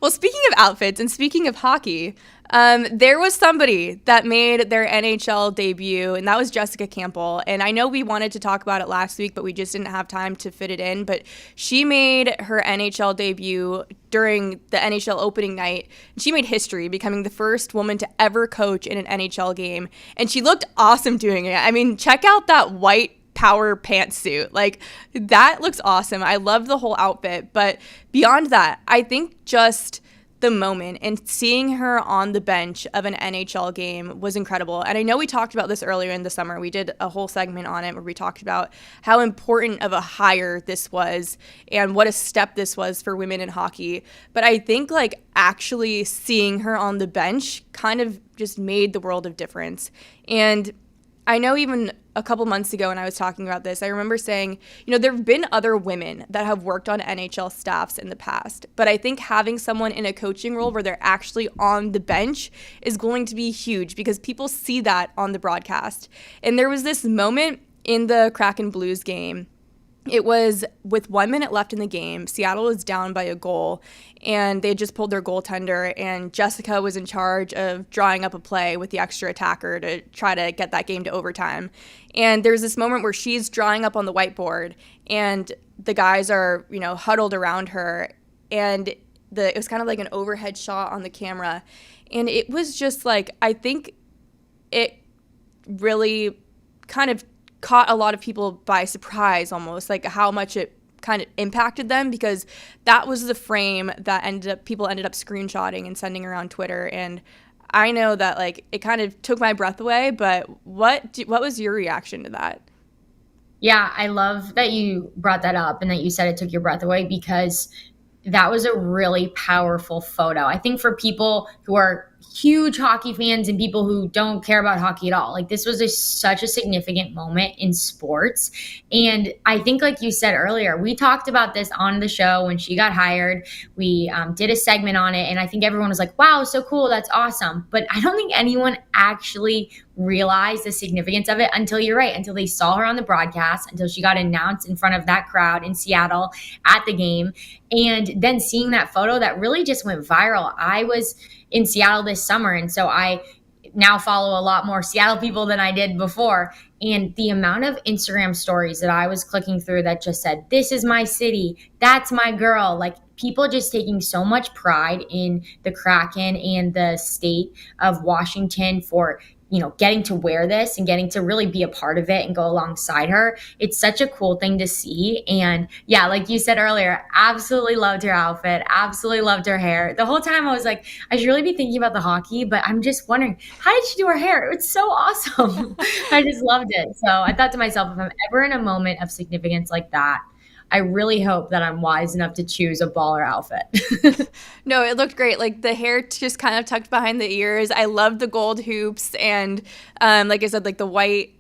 Well, speaking of outfits and speaking of hockey, there was somebody that made their NHL debut, and that was Jessica Campbell. And I know we wanted to talk about it last week, but we just didn't have time to fit it in. But she made her NHL debut during the NHL opening night. She made history, becoming the first woman to ever coach in an NHL game. And she looked awesome doing it. I mean, check out that white power pantsuit. Like, that looks awesome. I love the whole outfit. But beyond that, I think just the moment and seeing her on the bench of an NHL game was incredible. And I know we talked about this earlier in the summer. We did a whole segment on it where we talked about how important of a hire this was and what a step this was for women in hockey. But I think like actually seeing her on the bench kind of just made the world of difference. And I know even a couple months ago when I was talking about this, I remember saying, there have been other women that have worked on NHL staffs in the past, but I think having someone in a coaching role where they're actually on the bench is going to be huge because people see that on the broadcast. And there was this moment in the Kraken Blues game. It was with 1 minute left in the game. Seattle was down by a goal, and they had just pulled their goaltender, and Jessica was in charge of drawing up a play with the extra attacker to try to get that game to overtime. And there's this moment where she's drawing up on the whiteboard, and the guys are, huddled around her, and it was kind of like an overhead shot on the camera. And it was just like, I think it really kind of caught a lot of people by surprise almost, like how much it kind of impacted them, because that was the frame that people ended up screenshotting and sending around Twitter. And I know that like it kind of took my breath away, but what was your reaction to that? Yeah, I love that you brought that up and that you said it took your breath away, because that was a really powerful photo. I think for people who are huge hockey fans and people who don't care about hockey at all, like this was such a significant moment in sports. And I think, like you said earlier, we talked about this on the show when she got hired. We did a segment on it, and I think everyone was like, wow, so cool, that's awesome. But I don't think anyone actually realized the significance of it until they saw her on the broadcast, until she got announced in front of that crowd in Seattle at the game. And then seeing that photo that really just went viral. I was in Seattle this summer, and so I now follow a lot more Seattle people than I did before. And the amount of Instagram stories that I was clicking through that just said, this is my city, that's my girl, like people just taking so much pride in the Kraken and the state of Washington for getting to wear this and getting to really be a part of it and go alongside her. It's such a cool thing to see. And yeah, like you said earlier, absolutely loved her outfit, absolutely loved her hair. The whole time I was like, I should really be thinking about the hockey, but I'm just wondering, how did she do her hair? It's so awesome. I just loved it. So I thought to myself, if I'm ever in a moment of significance like that, I really hope that I'm wise enough to choose a baller outfit. No, it looked great. Like the hair just kind of tucked behind the ears. I loved the gold hoops, and like I said, like the white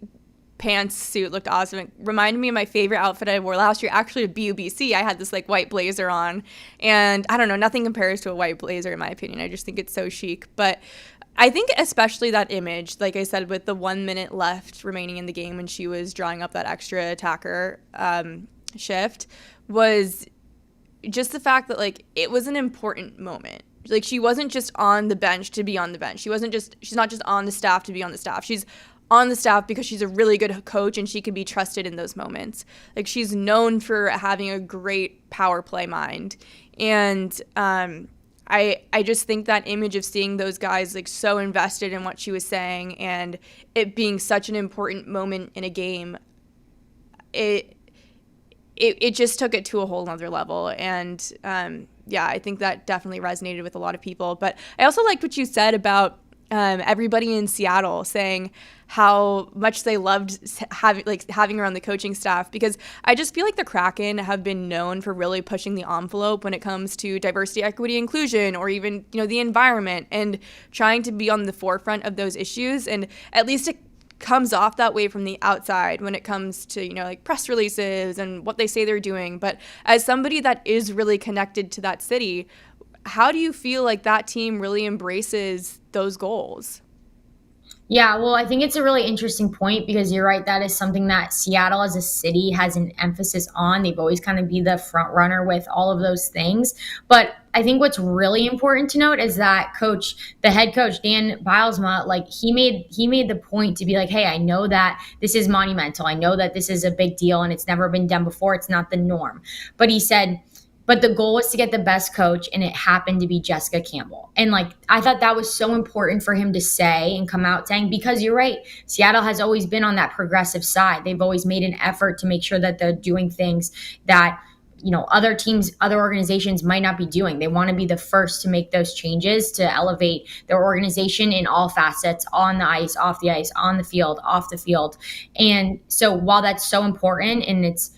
pants suit looked awesome. It reminded me of my favorite outfit I wore last year, actually at BUBC. I had this like white blazer on, and I don't know, nothing compares to a white blazer in my opinion. I just think it's so chic. But I think especially that image, like I said, with the 1 minute left remaining in the game when she was drawing up that extra attacker shift, was just the fact that like it was an important moment. Like she wasn't just on the bench to be on the bench. She's not just on the staff to be on the staff. She's on the staff because she's a really good coach and she can be trusted in those moments. Like she's known for having a great power play mind. And I just think that image of seeing those guys like so invested in what she was saying and it being such an important moment in a game, it just took it to a whole nother level. And yeah, I think that definitely resonated with a lot of people. But I also liked what you said about everybody in Seattle saying how much they loved having her on the coaching staff, because I just feel like the Kraken have been known for really pushing the envelope when it comes to diversity, equity, inclusion, or even, the environment, and trying to be on the forefront of those issues. And at least it comes off that way from the outside when it comes to, like press releases and what they say they're doing. But as somebody that is really connected to that city, how do you feel like that team really embraces those goals? Yeah, well, I think it's a really interesting point, because you're right. That is something that Seattle as a city has an emphasis on. They've always kind of be the front runner with all of those things. But I think what's really important to note is that the head coach, Dan Bilesma, like he made the point to be like, hey, I know that this is monumental. I know that this is a big deal and it's never been done before. It's not the norm. But he said, but the goal was to get the best coach, and it happened to be Jessica Campbell. And like, I thought that was so important for him to say and come out saying, because you're right, Seattle has always been on that progressive side. They've always made an effort to make sure that they're doing things that, you know, other teams, other organizations might not be doing. They want to be the first to make those changes to elevate their organization in all facets, on the ice, off the ice, on the field, off the field. And so while that's so important and it's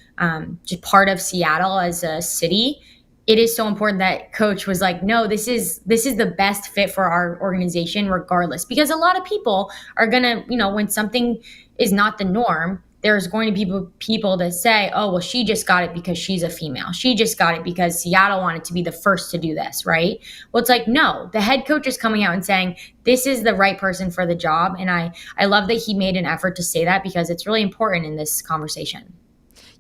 just part of Seattle as a city, it is so important that coach was like, no, this is the best fit for our organization regardless. Because a lot of people are going to, you know, when something is not the norm, there's going to be people that say, oh, well, she just got it because she's a female. She just got it because Seattle wanted to be the first to do this, right? Well, it's like, no, the head coach is coming out and saying, this is the right person for the job. And I love that he made an effort to say that because it's really important in this conversation.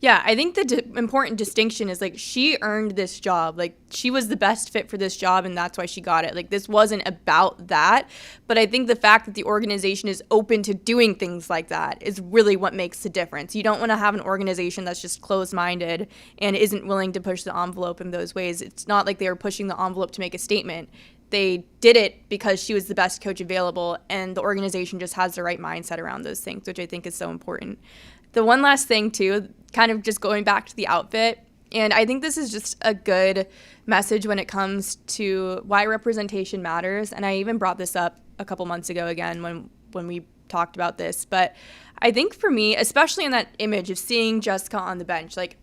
Yeah, I think the important distinction is like she earned this job. Like she was the best fit for this job and that's why she got it. Like this wasn't about that. But I think the fact that the organization is open to doing things like that is really what makes the difference. You don't want to have an organization that's just closed-minded and isn't willing to push the envelope in those ways. It's not like they were pushing the envelope to make a statement. They did it because she was the best coach available and the organization just has the right mindset around those things, which I think is so important. The one last thing, too, kind of just going back to the outfit, and I think this is just a good message when it comes to why representation matters, and I even brought this up a couple months ago again when we talked about this, but I think for me, especially in that image of seeing Jessica on the bench, like,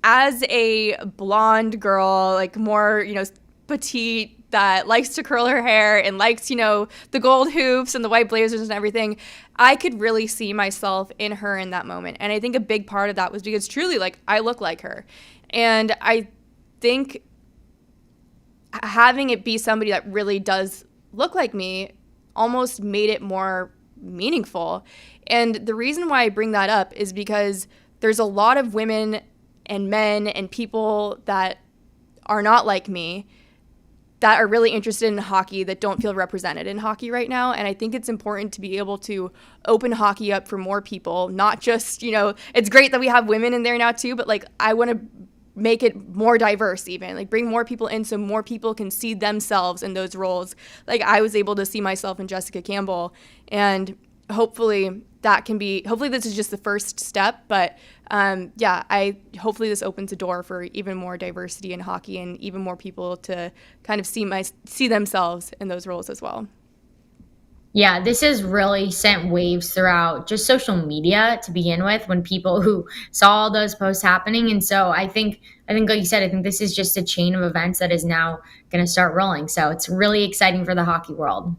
as a blonde girl, like, more, you know, petite, that likes to curl her hair and likes, you know, the gold hoops and the white blazers and everything, I could really see myself in her in that moment. And I think a big part of that was because truly, like, I look like her. And I think having it be somebody that really does look like me almost made it more meaningful. And the reason why I bring that up is because there's a lot of women and men and people that are not like me that are really interested in hockey that don't feel represented in hockey right now. And I think it's important to be able to open hockey up for more people, not just, you know, it's great that we have women in there now too, but like I want to make it more diverse even, like bring more people in so more people can see themselves in those roles. Like I was able to see myself in Jessica Campbell, and hopefully this is just the first step, but hopefully this opens a door for even more diversity in hockey and even more people to kind of see themselves in those roles as well. Yeah, this has really sent waves throughout just social media to begin with when people who saw all those posts happening. And so I think like you said, I think this is just a chain of events that is now going to start rolling. So it's really exciting for the hockey world.